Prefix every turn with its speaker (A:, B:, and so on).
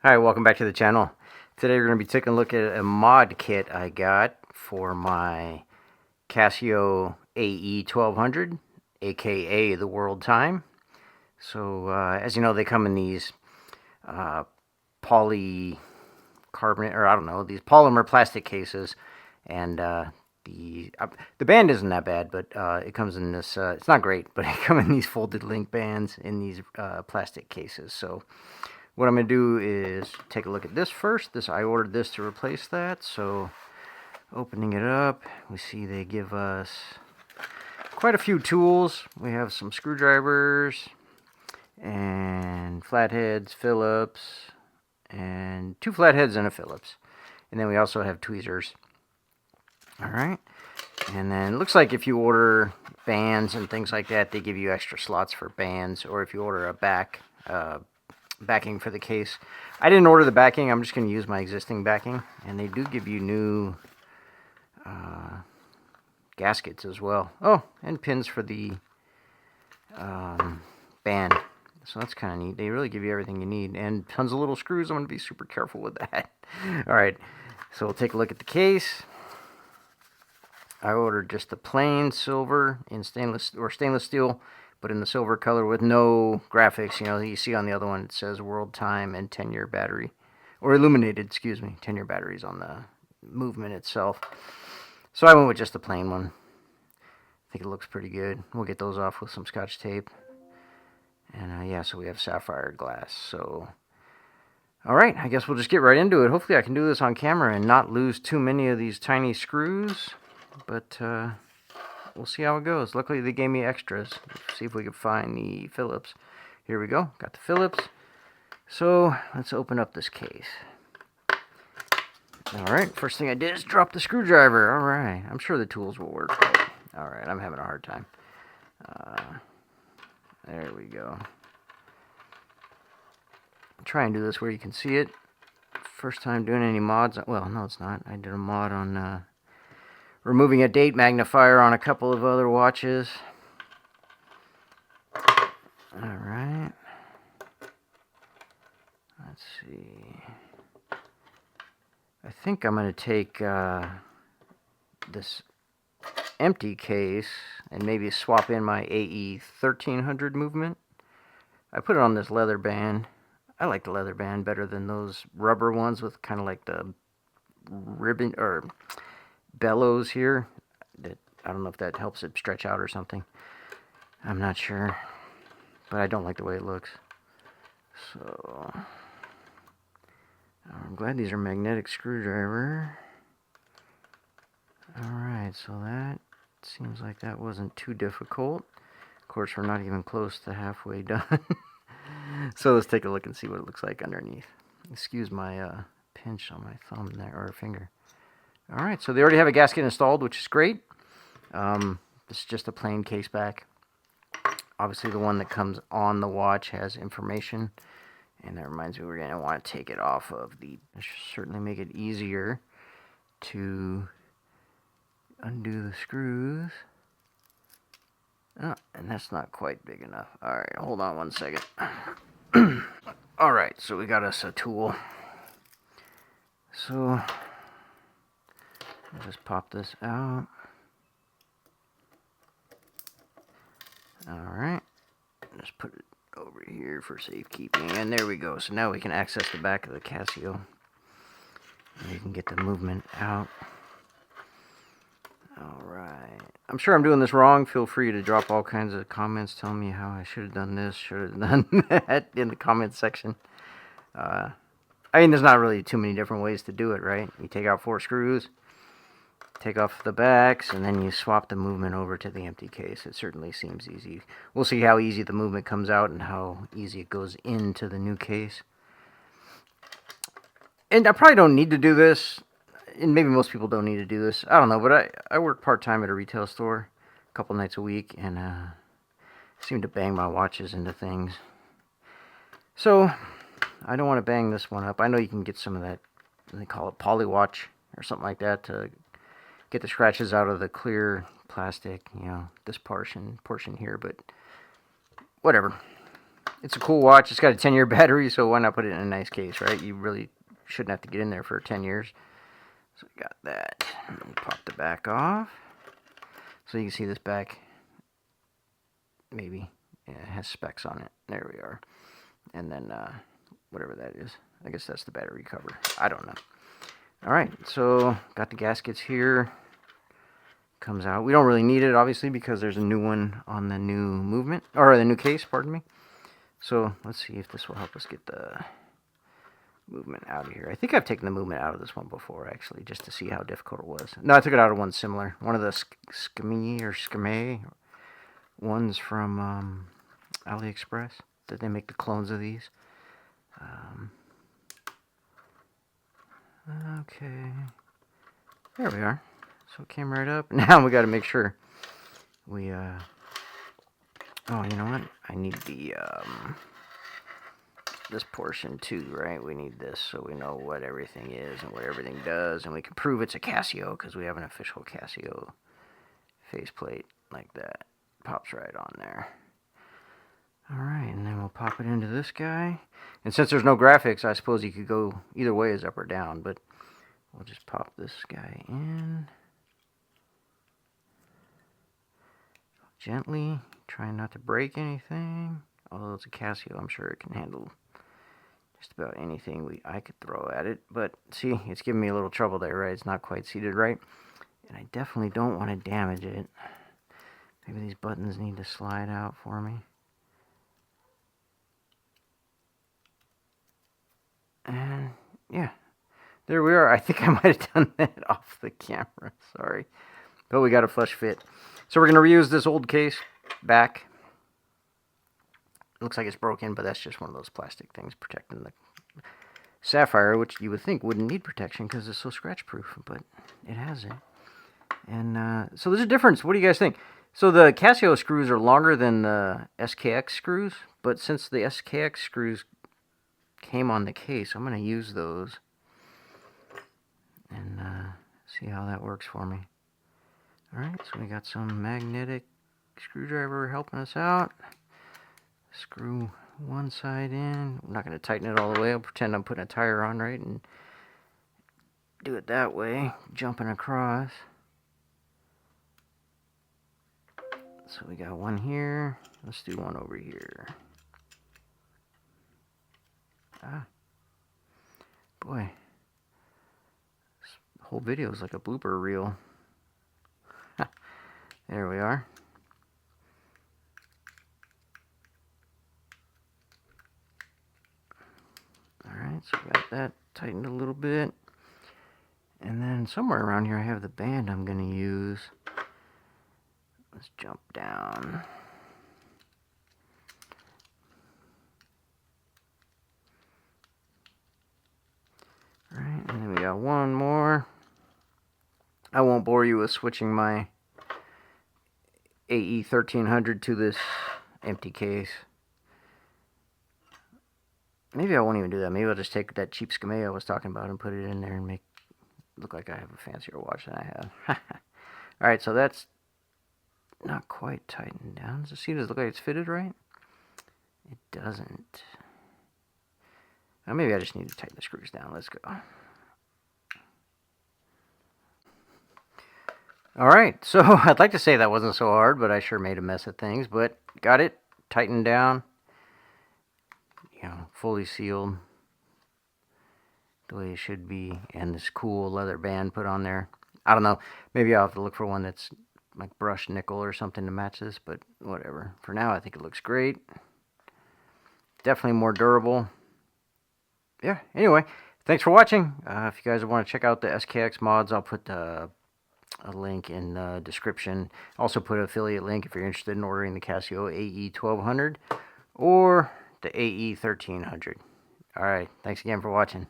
A: Hi, welcome back to the channel. Today we're going to be taking a look at a mod kit I got for my Casio AE1200, aka the World Time. So, as you know, they come in these polycarbonate, or I don't know, these polymer plastic cases, and the band isn't that bad, but it comes in this. It's not great, but it comes in these folded link bands in these plastic cases. So what I'm going to do is take a look at this first. I ordered this to replace that. So opening it up, we see they give us quite a few tools. We have some screwdrivers and flatheads, Phillips, and two flatheads and a Phillips. And then we also have tweezers. Alright. And then it looks like if you order bands and things like that, they give you extra slots for bands. Or if you order a backing for the case. I didn't order the backing. I'm just going to use my existing backing. And they do give you new gaskets as well. Oh, and pins for the band. So that's kind of neat. They really give you everything you need. And tons of little screws. I'm going to be super careful with that. Alright, so we'll take a look at the case. I ordered just the plain silver in stainless steel, but in the silver color with no graphics. You know, you see on the other one it says World Time and 10-year battery, or illuminated, excuse me, 10-year batteries on the movement itself. So I went with just the plain one. I think it looks pretty good. We'll get those off with some Scotch tape. And yeah, so we have sapphire glass. So, alright, I guess we'll just get right into it. Hopefully I can do this on camera and not lose too many of these tiny screws. But we'll see how it goes. Luckily they gave me extras. Let's see if we can find the Phillips. Here we go. Got the Phillips. So let's open up this case. Alright, first thing I did is drop the screwdriver. Alright, I'm sure the tools will work. Alright, I'm having a hard time. There we go. I'll try and do this where you can see it. First time doing any mods. Well, no, it's not. I did a mod on removing a date magnifier on a couple of other watches. Alright. Let's see. I think I'm going to take this empty case and maybe swap in my AE1300 movement. I put it on this leather band. I like the leather band better than those rubber ones with kind of like the ribbon or bellows here. That I don't know if that helps it stretch out or something. I'm not sure, but I don't like the way it looks. So I'm glad these are magnetic screwdriver. Alright, so that seems like that wasn't too difficult. Of course, we're not even close to halfway done. So let's take a look and see what it looks like underneath. Excuse my pinch on my thumb there, or finger. Alright, so they already have a gasket installed, which is great. This is just a plain case back. Obviously the one that comes on the watch has information. And that reminds me we're going to want to take it off of the... This should certainly make it easier to undo the screws. Oh, and that's not quite big enough. Alright, hold on one second. Alright, so we got us a tool. So... I'll just pop this out. Alright. Just put it over here for safekeeping. And there we go. So now we can access the back of the Casio. And you can get the movement out. Alright. I'm sure I'm doing this wrong. Feel free to drop all kinds of comments telling me how I should have done this, should have done that in the comments section. I mean, there's not really too many different ways to do it, right? You take out 4 screws. Take off the backs, and then you swap the movement over to the empty case. It certainly seems easy. We'll see how easy the movement comes out and how easy it goes into the new case. And I probably don't need to do this, and maybe most people don't need to do this. I don't know, but I work part-time at a retail store a couple nights a week, and seem to bang my watches into things. So, I don't want to bang this one up. I know you can get some of that, they call it poly watch or something like that, to get the scratches out of the clear plastic, you know, this portion here, but whatever. it's a cool watch. It's got a 10-year battery, so why not put it in a nice case, right? You really shouldn't have to get in there for 10 years. So we got that. And then we pop the back off. So you can see this back, maybe. Yeah, it has specs on it. There we are. And then whatever that is. I guess that's the battery cover. I don't know. All right, so got the gaskets here. Comes out. We don't really need it, obviously, because there's a new one on the new movement, or the new case, pardon me. So let's see if this will help us get the movement out of here. I think I've taken the movement out of this one before, actually, just to see how difficult it was. No, I took it out of one similar. One of the Skame ones from AliExpress. That they make the clones of these. Okay. There we are. So it came right up. Now we got to make sure we, oh, you know what? I need the, this portion too, right? We need this so we know what everything is and what everything does. And we can prove it's a Casio because we have an official Casio faceplate like that. Pops right on there. Alright, and then we'll pop it into this guy. And since there's no graphics, I suppose you could go either way, as up or down. But we'll just pop this guy in. Gently, trying not to break anything. Although it's a Casio, I'm sure it can handle just about anything I could throw at it. But see, it's giving me a little trouble there, right? It's not quite seated right. And I definitely don't want to damage it. Maybe these buttons need to slide out for me. And yeah, there we are. I think I might have done that off the camera. Sorry. But we got a flush fit. So we're going to reuse this old case back. Looks like it's broken, but that's just one of those plastic things protecting the sapphire, which you would think wouldn't need protection because it's so scratch proof, but it has it. And so there's a difference. What do you guys think? So the Casio screws are longer than the SKX screws, but since the SKX screws came on the case, I'm going to use those and see how that works for me. Alright, so we got some magnetic screwdriver helping us out. Screw one side in. I'm not going to tighten it all the way. I'll pretend I'm putting a tire on, right, and do it that way, jumping across. So we got one here. Let's do one over here. Ah. Boy. This whole video is like a blooper reel. There we are. Alright, so we got that tightened a little bit. And then somewhere around here I have the band I'm going to use. Let's jump down. Alright, and then we got one more. I won't bore you with switching my AE1300 to this empty case. Maybe I won't even do that. Maybe I'll just take that cheap Skame I was talking about and put it in there and make it look like I have a fancier watch than I have. Alright, so that's not quite tightened down. Does it see, does it look like it's fitted right? It doesn't. Well, maybe I just need to tighten the screws down. Let's go. Alright, so I'd like to say that wasn't so hard, but I sure made a mess of things. But got it tightened down. You know, fully sealed the way it should be. And this cool leather band put on there. I don't know. Maybe I'll have to look for one that's like brushed nickel or something to match this, but whatever. For now, I think it looks great. Definitely more durable. Yeah, anyway, thanks for watching. If you guys want to check out the SKX mods, I'll put a link in the description. Also put an affiliate link if you're interested in ordering the Casio AE1200 or the AE1300. Alright, thanks again for watching.